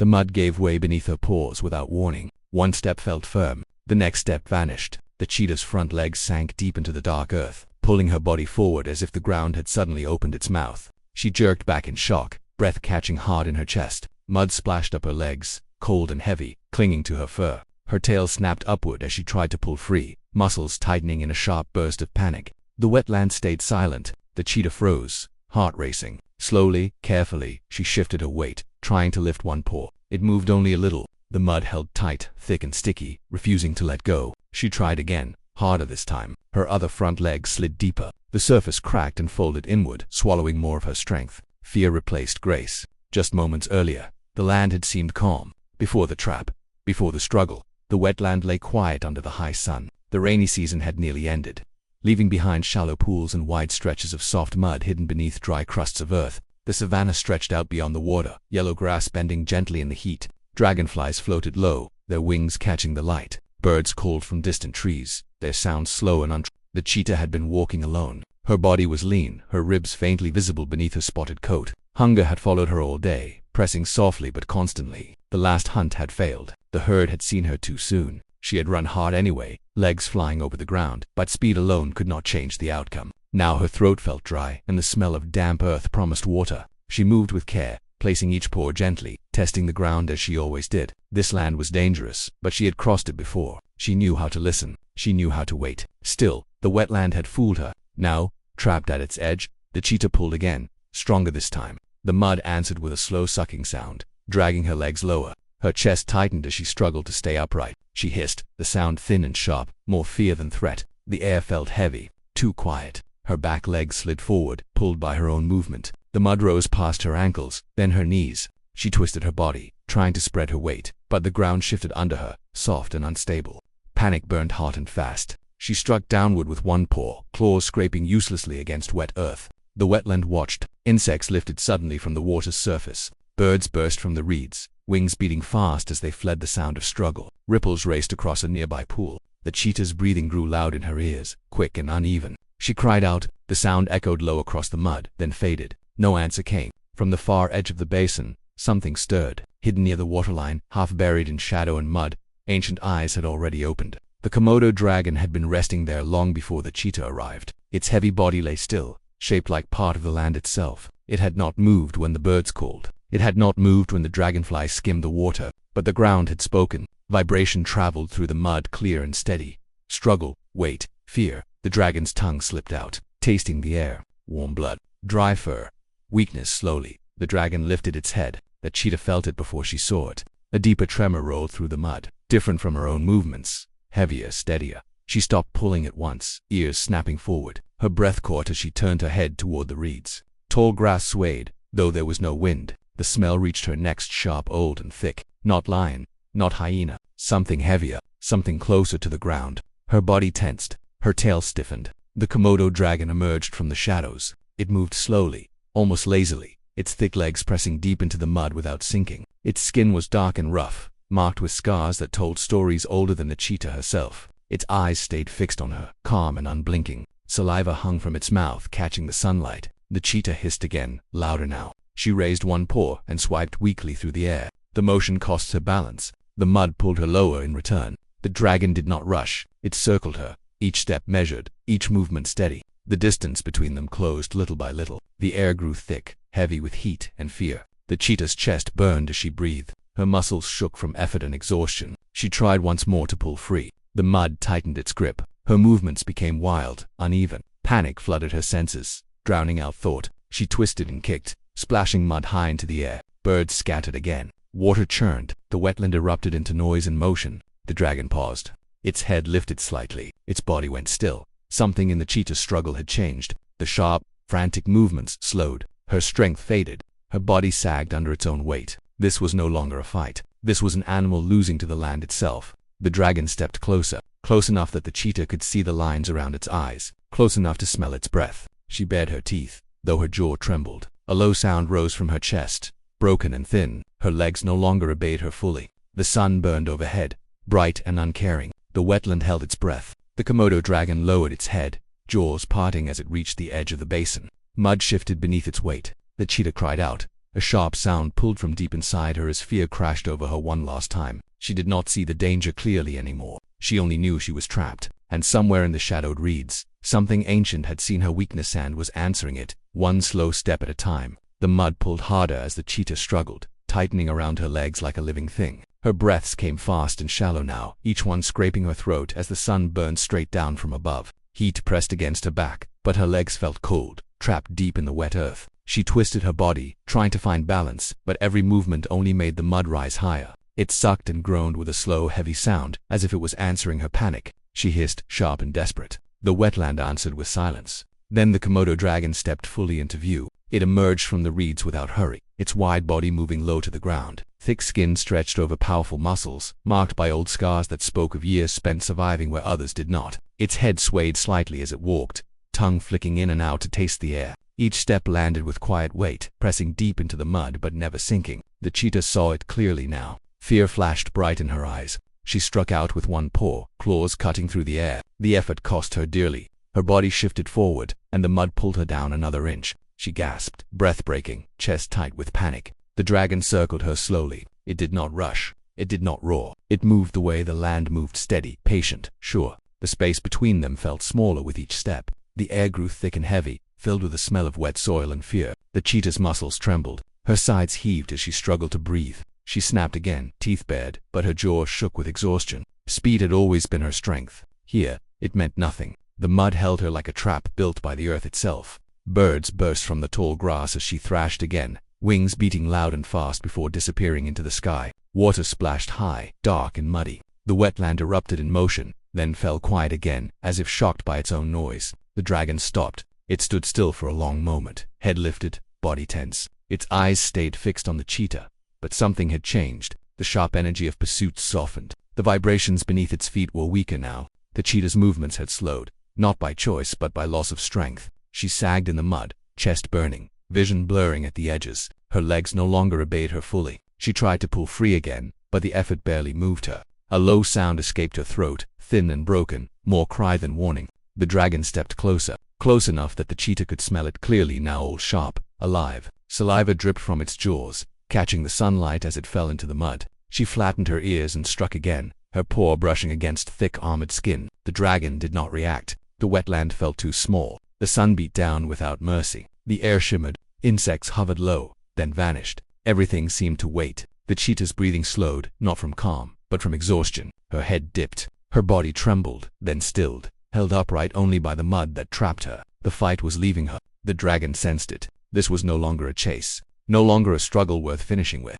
The mud gave way beneath her paws without warning. One step felt firm. The next step vanished. The cheetah's front legs sank deep into the dark earth, pulling her body forward as if the ground had suddenly opened its mouth. She jerked back in shock, breath catching hard in her chest. Mud splashed up her legs, cold and heavy, clinging to her fur. Her tail snapped upward as she tried to pull free, muscles tightening in a sharp burst of panic. The wetland stayed silent. The cheetah froze, heart racing. Slowly, carefully, she shifted her weight, trying to lift one paw. It moved only a little. The mud held tight, thick and sticky, refusing to let go. She tried again, harder this time. Her other front leg slid deeper. The surface cracked and folded inward, swallowing more of her strength. Fear replaced grace. Just moments earlier, the land had seemed calm. Before the trap, before the struggle, the wetland lay quiet under the high sun. The rainy season had nearly ended, leaving behind shallow pools and wide stretches of soft mud hidden beneath dry crusts of earth. The savanna stretched out beyond the water, yellow grass bending gently in the heat. Dragonflies floated low, their wings catching the light. Birds called from distant trees, their sounds slow and The cheetah had been walking alone. Her body was lean, her ribs faintly visible beneath her spotted coat. Hunger had followed her all day, pressing softly but constantly. The last hunt had failed. The herd had seen her too soon. She had run hard anyway, legs flying over the ground, but speed alone could not change the outcome. Now her throat felt dry, and the smell of damp earth promised water. She moved with care, placing each paw gently, testing the ground as she always did. This land was dangerous, but she had crossed it before. She knew how to listen. She knew how to wait. Still, the wetland had fooled her. Now, trapped at its edge, the cheetah pulled again, stronger this time. The mud answered with a slow sucking sound, dragging her legs lower. Her chest tightened as she struggled to stay upright. She hissed, the sound thin and sharp, more fear than threat. The air felt heavy, too quiet. Her back legs slid forward, pulled by her own movement. The mud rose past her ankles, then her knees. She twisted her body, trying to spread her weight, but the ground shifted under her, soft and unstable. Panic burned hot and fast. She struck downward with one paw, claws scraping uselessly against wet earth. The wetland watched. Insects lifted suddenly from the water's surface. Birds burst from the reeds, wings beating fast as they fled the sound of struggle. Ripples raced across a nearby pool. The cheetah's breathing grew loud in her ears, quick and uneven. She cried out. The sound echoed low across the mud, then faded. No answer came. From the far edge of the basin, something stirred. Hidden near the waterline, half buried in shadow and mud, ancient eyes had already opened. The Komodo dragon had been resting there long before the cheetah arrived. Its heavy body lay still, shaped like part of the land itself. It had not moved when the birds called. It had not moved when the dragonflies skimmed the water, but the ground had spoken. Vibration traveled through the mud, clear and steady. Struggle, wait, fear. The dragon's tongue slipped out, tasting the air. Warm blood, dry fur, weakness. Slowly, the dragon lifted its head. The cheetah felt it before she saw it. A deeper tremor rolled through the mud, different from her own movements. Heavier, steadier. She stopped pulling at once, ears snapping forward. Her breath caught as she turned her head toward the reeds. Tall grass swayed, though there was no wind. The smell reached her next, sharp, old and thick. Not lion, not hyena. Something heavier, something closer to the ground. Her body tensed. Her tail stiffened. The Komodo dragon emerged from the shadows. It moved slowly, almost lazily, its thick legs pressing deep into the mud without sinking. Its skin was dark and rough, marked with scars that told stories older than the cheetah herself. Its eyes stayed fixed on her, calm and unblinking. Saliva hung from its mouth, catching the sunlight. The cheetah hissed again, louder now. She raised one paw and swiped weakly through the air. The motion cost her balance. The mud pulled her lower in return. The dragon did not rush. It circled her, each step measured, each movement steady. The distance between them closed little by little. The air grew thick, heavy with heat and fear. The cheetah's chest burned as she breathed. Her muscles shook from effort and exhaustion. She tried once more to pull free. The mud tightened its grip. Her movements became wild, uneven. Panic flooded her senses, drowning out thought. She twisted and kicked, splashing mud high into the air. Birds scattered again. Water churned. The wetland erupted into noise and motion. The dragon paused. Its head lifted slightly. Its body went still. Something in the cheetah's struggle had changed. The sharp, frantic movements slowed. Her strength faded. Her body sagged under its own weight. This was no longer a fight. This was an animal losing to the land itself. The dragon stepped closer, close enough that the cheetah could see the lines around its eyes, close enough to smell its breath. She bared her teeth, though her jaw trembled. A low sound rose from her chest, broken and thin. Her legs no longer obeyed her fully. The sun burned overhead, bright and uncaring. The wetland held its breath. The Komodo dragon lowered its head, jaws parting as it reached the edge of the basin. Mud shifted beneath its weight. The cheetah cried out, A sharp sound pulled from deep inside her as fear crashed over her one last time. She did not see the danger clearly anymore. She only knew she was trapped, and somewhere in the shadowed reeds, something ancient had seen her weakness and was answering it, one slow step at a time. The mud pulled harder as the cheetah struggled, tightening around her legs like a living thing. Her breaths came fast and shallow now, each one scraping her throat as the sun burned straight down from above. Heat pressed against her back, but her legs felt cold, trapped deep in the wet earth. She twisted her body, trying to find balance, but every movement only made the mud rise higher. It sucked and groaned with a slow, heavy sound, as if it was answering her panic. She hissed, sharp and desperate. The wetland answered with silence. Then the Komodo dragon stepped fully into view. It emerged from the reeds without hurry, its wide body moving low to the ground. Thick skin stretched over powerful muscles, marked by old scars that spoke of years spent surviving where others did not. Its head swayed slightly as it walked, tongue flicking in and out to taste the air. Each step landed with quiet weight, pressing deep into the mud but never sinking. The cheetah saw it clearly now. Fear flashed bright in her eyes. She struck out with one paw, claws cutting through the air. The effort cost her dearly. Her body shifted forward, and the mud pulled her down another inch. She gasped, breath breaking, chest tight with panic. The dragon circled her slowly. It did not rush. It did not roar. It moved the way the land moved, steady, patient, sure. The space between them felt smaller with each step. The air grew thick and heavy, filled with the smell of wet soil and fear. The cheetah's muscles trembled. Her sides heaved as she struggled to breathe. She snapped again, teeth bared, but her jaw shook with exhaustion. Speed had always been her strength. Here, it meant nothing. The mud held her like a trap built by the earth itself. Birds burst from the tall grass as she thrashed again, wings beating loud and fast before disappearing into the sky. Water splashed high, dark and muddy. The wetland erupted in motion, then fell quiet again, as if shocked by its own noise. The dragon stopped. It stood still for a long moment, head lifted, body tense. Its eyes stayed fixed on the cheetah. But something had changed. The sharp energy of pursuit softened. The vibrations beneath its feet were weaker now. The cheetah's movements had slowed, not by choice but by loss of strength. She sagged in the mud, chest burning, vision blurring at the edges. Her legs no longer obeyed her fully. She tried to pull free again, but the effort barely moved her. A low sound escaped her throat, thin and broken, more cry than warning. The dragon stepped closer, close enough that the cheetah could smell it clearly now, all sharp, alive. Saliva dripped from its jaws, catching the sunlight as it fell into the mud. She flattened her ears and struck again, her paw brushing against thick armored skin. The dragon did not react. The wetland felt too small. The sun beat down without mercy. The air shimmered. Insects hovered low, then vanished. Everything seemed to wait. The cheetah's breathing slowed, not from calm, but from exhaustion. Her head dipped. Her body trembled, then stilled, held upright only by the mud that trapped her. The fight was leaving her. The dragon sensed it. This was no longer a chase. No longer a struggle worth finishing with.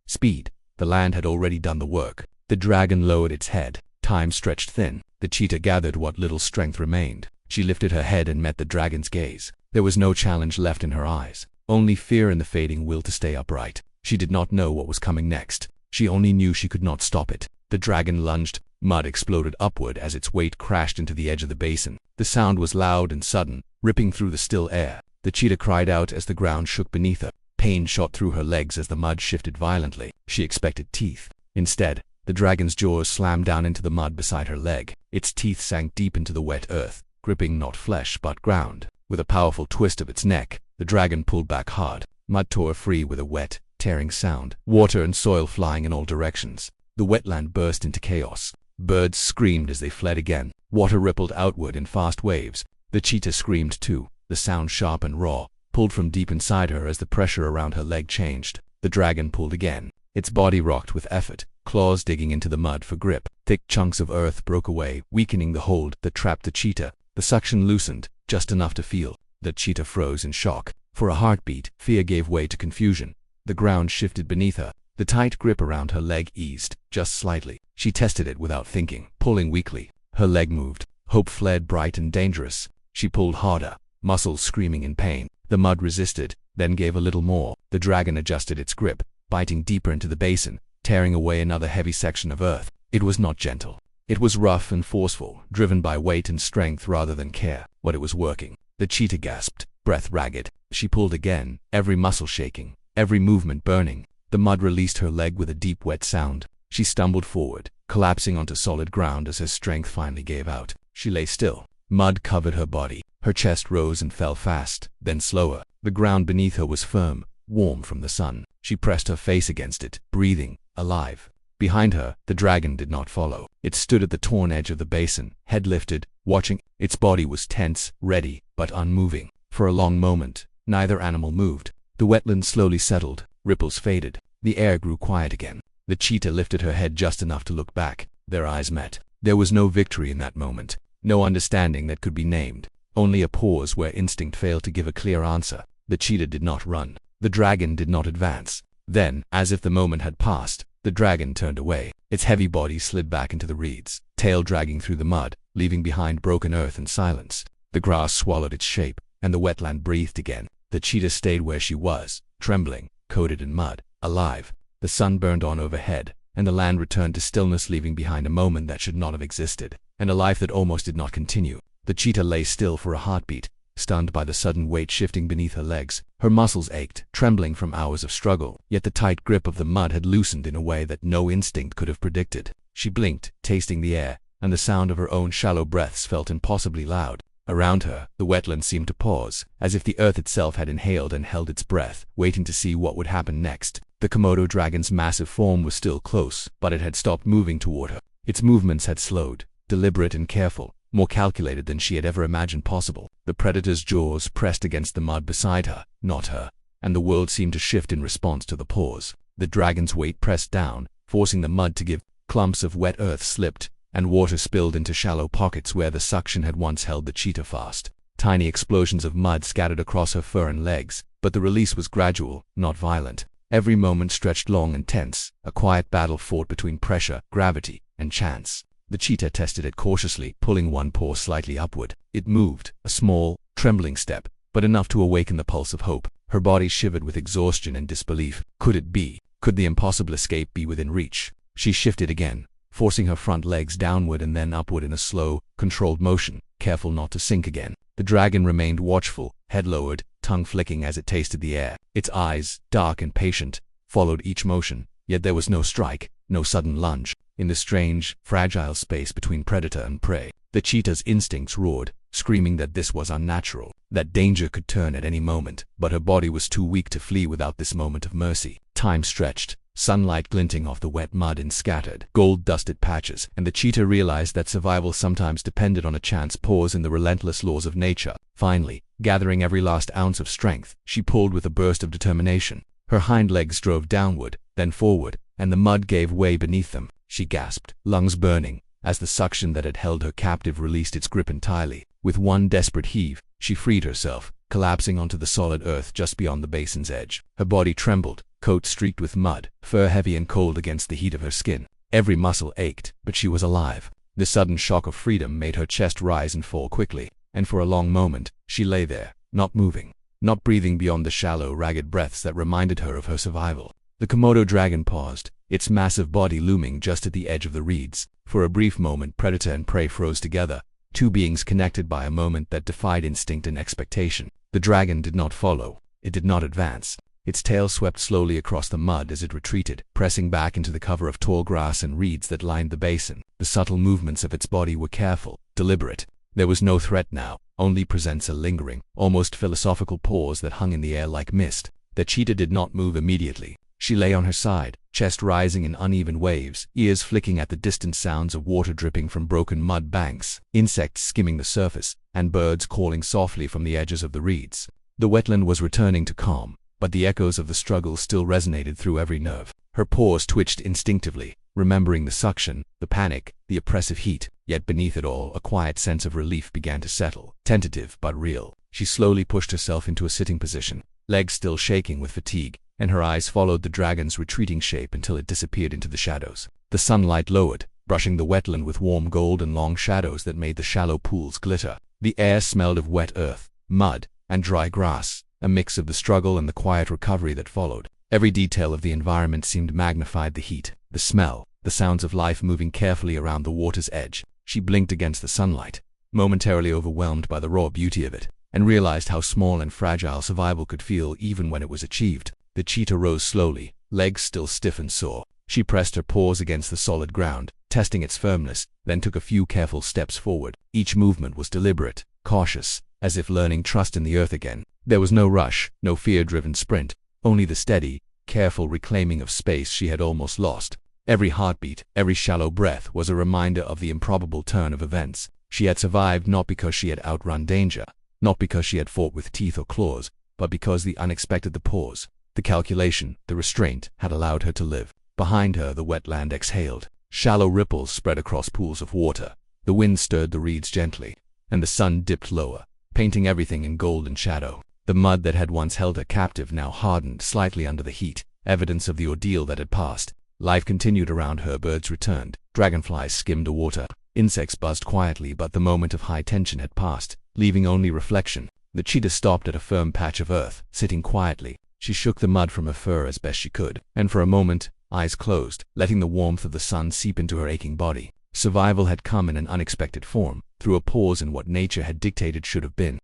Speed. The land had already done the work. The dragon lowered its head. Time stretched thin. The cheetah gathered what little strength remained. She lifted her head and met the dragon's gaze. There was no challenge left in her eyes, only fear and the fading will to stay upright. She did not know what was coming next. She only knew she could not stop it. The dragon lunged. Mud exploded upward as its weight crashed into the edge of the basin. The sound was loud and sudden, ripping through the still air. The cheetah cried out as the ground shook beneath her. Pain shot through her legs as the mud shifted violently. She expected teeth. Instead, the dragon's jaws slammed down into the mud beside her leg. Its teeth sank deep into the wet earth, gripping not flesh but ground. With a powerful twist of its neck, the dragon pulled back hard. Mud tore free with a wet, tearing sound, water and soil flying in all directions. The wetland burst into chaos. Birds screamed as they fled again. Water rippled outward in fast waves. The cheetah screamed too, the sound sharp and raw, pulled from deep inside her as the pressure around her leg changed. The dragon pulled again. Its body rocked with effort, claws digging into the mud for grip. Thick chunks of earth broke away, weakening the hold that trapped the cheetah. The suction loosened, just enough to feel. The cheetah froze in shock. For a heartbeat, fear gave way to confusion. The ground shifted beneath her. The tight grip around her leg eased, just slightly. She tested it without thinking, pulling weakly. Her leg moved. Hope fled, bright and dangerous. She pulled harder, muscles screaming in pain. The mud resisted, then gave a little more. The dragon adjusted its grip, biting deeper into the basin, tearing away another heavy section of earth. It was not gentle. It was rough and forceful, driven by weight and strength rather than care, but it was working. The cheetah gasped, breath ragged. She pulled again, every muscle shaking, every movement burning. The mud released her leg with a deep wet sound. She stumbled forward, collapsing onto solid ground as her strength finally gave out. She lay still. Mud covered her body. Her chest rose and fell fast, then slower. The ground beneath her was firm, warm from the sun. She pressed her face against it, breathing, alive. Behind her, the dragon did not follow. It stood at the torn edge of the basin, head lifted, watching. Its body was tense, ready, but unmoving. For a long moment, neither animal moved. The wetland slowly settled, ripples faded. The air grew quiet again. The cheetah lifted her head just enough to look back. Their eyes met. There was no victory in that moment, no understanding that could be named, only a pause where instinct failed to give a clear answer. The cheetah did not run. The dragon did not advance. Then, as if the moment had passed, the dragon turned away. Its heavy body slid back into the reeds, tail dragging through the mud, leaving behind broken earth and silence. The grass swallowed its shape, and the wetland breathed again. The cheetah stayed where she was, trembling, coated in mud, alive. The sun burned on overhead, and the land returned to stillness, leaving behind a moment that should not have existed, and a life that almost did not continue. The cheetah lay still for a heartbeat, stunned by the sudden weight shifting beneath her legs. Her muscles ached, trembling from hours of struggle, yet the tight grip of the mud had loosened in a way that no instinct could have predicted. She blinked, tasting the air, and the sound of her own shallow breaths felt impossibly loud. Around her, the wetland seemed to pause, as if the earth itself had inhaled and held its breath, waiting to see what would happen next. The Komodo dragon's massive form was still close, but it had stopped moving toward her. Its movements had slowed, deliberate and careful, more calculated than she had ever imagined possible. The predator's jaws pressed against the mud beside her, not her, and the world seemed to shift in response to the pause. The dragon's weight pressed down, forcing the mud to give. Clumps of wet earth slipped, and water spilled into shallow pockets where the suction had once held the cheetah fast. Tiny explosions of mud scattered across her fur and legs, but the release was gradual, not violent. Every moment stretched long and tense, a quiet battle fought between pressure, gravity, and chance. The cheetah tested it cautiously, pulling one paw slightly upward. It moved, a small, trembling step, but enough to awaken the pulse of hope. Her body shivered with exhaustion and disbelief. Could it be? Could the impossible escape be within reach? She shifted again, forcing her front legs downward and then upward in a slow, controlled motion, careful not to sink again. The dragon remained watchful, head lowered, tongue flicking as it tasted the air. Its eyes, dark and patient, followed each motion, yet there was no strike, no sudden lunge. In the strange, fragile space between predator and prey, the cheetah's instincts roared, screaming that this was unnatural, that danger could turn at any moment, but her body was too weak to flee without this moment of mercy. Time stretched, sunlight glinting off the wet mud in scattered, gold-dusted patches, and the cheetah realized that survival sometimes depended on a chance pause in the relentless laws of nature. Finally, gathering every last ounce of strength, she pulled with a burst of determination. Her hind legs drove downward, then forward, and the mud gave way beneath them. She gasped, lungs burning, as the suction that had held her captive released its grip entirely. With one desperate heave, she freed herself, collapsing onto the solid earth just beyond the basin's edge. Her body trembled, coat streaked with mud, fur heavy and cold against the heat of her skin. Every muscle ached, but she was alive. The sudden shock of freedom made her chest rise and fall quickly, and for a long moment, she lay there, not moving, not breathing beyond the shallow, ragged breaths that reminded her of her survival. The Komodo dragon paused, its massive body looming just at the edge of the reeds. For a brief moment, predator and prey froze together, two beings connected by a moment that defied instinct and expectation. The dragon did not follow. It did not advance. Its tail swept slowly across the mud as it retreated, pressing back into the cover of tall grass and reeds that lined the basin. The subtle movements of its body were careful, deliberate. There was no threat now, only presence, a lingering, almost philosophical pause that hung in the air like mist. The cheetah did not move immediately. She lay on her side, chest rising in uneven waves, ears flicking at the distant sounds of water dripping from broken mud banks, insects skimming the surface, and birds calling softly from the edges of the reeds. The wetland was returning to calm, but the echoes of the struggle still resonated through every nerve. Her paws twitched instinctively, remembering the suction, the panic, the oppressive heat, yet beneath it all a quiet sense of relief began to settle, tentative but real. She slowly pushed herself into a sitting position, legs still shaking with fatigue, and her eyes followed the dragon's retreating shape until it disappeared into the shadows. The sunlight lowered, brushing the wetland with warm gold and long shadows that made the shallow pools glitter. The air smelled of wet earth, mud, and dry grass, a mix of the struggle and the quiet recovery that followed. Every detail of the environment seemed magnified: the heat, the smell, the sounds of life moving carefully around the water's edge. She blinked against the sunlight, momentarily overwhelmed by the raw beauty of it, and realized how small and fragile survival could feel even when it was achieved. The cheetah rose slowly, legs still stiff and sore. She pressed her paws against the solid ground, testing its firmness, then took a few careful steps forward. Each movement was deliberate, cautious, as if learning trust in the earth again. There was no rush, no fear-driven sprint, only the steady, careful reclaiming of space she had almost lost. Every heartbeat, every shallow breath was a reminder of the improbable turn of events. She had survived not because she had outrun danger, not because she had fought with teeth or claws, but because the unexpected, the pause, the calculation, the restraint had allowed her to live. Behind her, the wetland exhaled. Shallow ripples spread across pools of water. The wind stirred the reeds gently, and the sun dipped lower, painting everything in golden shadow. The mud that had once held her captive now hardened slightly under the heat, evidence of the ordeal that had passed. Life continued around her. Birds returned. Dragonflies skimmed the water. Insects buzzed quietly, but the moment of high tension had passed, leaving only reflection. The cheetah stopped at a firm patch of earth, sitting quietly. She shook the mud from her fur as best she could, and for a moment, eyes closed, letting the warmth of the sun seep into her aching body. Survival had come in an unexpected form, through a pause in what nature had dictated should have been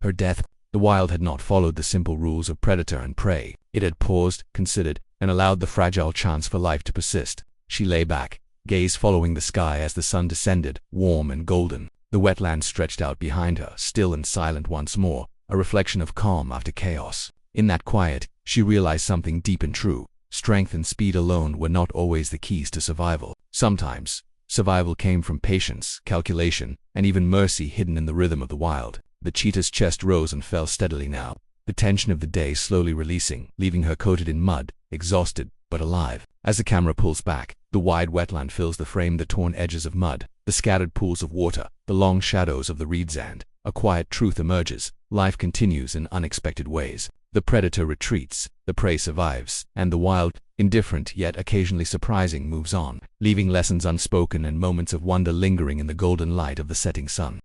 her death. The wild had not followed the simple rules of predator and prey. It had paused, considered, and allowed the fragile chance for life to persist. She lay back, gaze following the sky as the sun descended, warm and golden. The wetland stretched out behind her, still and silent once more, a reflection of calm after chaos. In that quiet, she realized something deep and true. Strength and speed alone were not always the keys to survival. Sometimes, survival came from patience, calculation, and even mercy hidden in the rhythm of the wild. The cheetah's chest rose and fell steadily now, the tension of the day slowly releasing, leaving her coated in mud, exhausted, but alive. As the camera pulls back, the wide wetland fills the frame, the torn edges of mud, the scattered pools of water, the long shadows of the reeds, and a quiet truth emerges. Life continues in unexpected ways. The predator retreats, the prey survives, and the wild, indifferent yet occasionally surprising, moves on, leaving lessons unspoken and moments of wonder lingering in the golden light of the setting sun.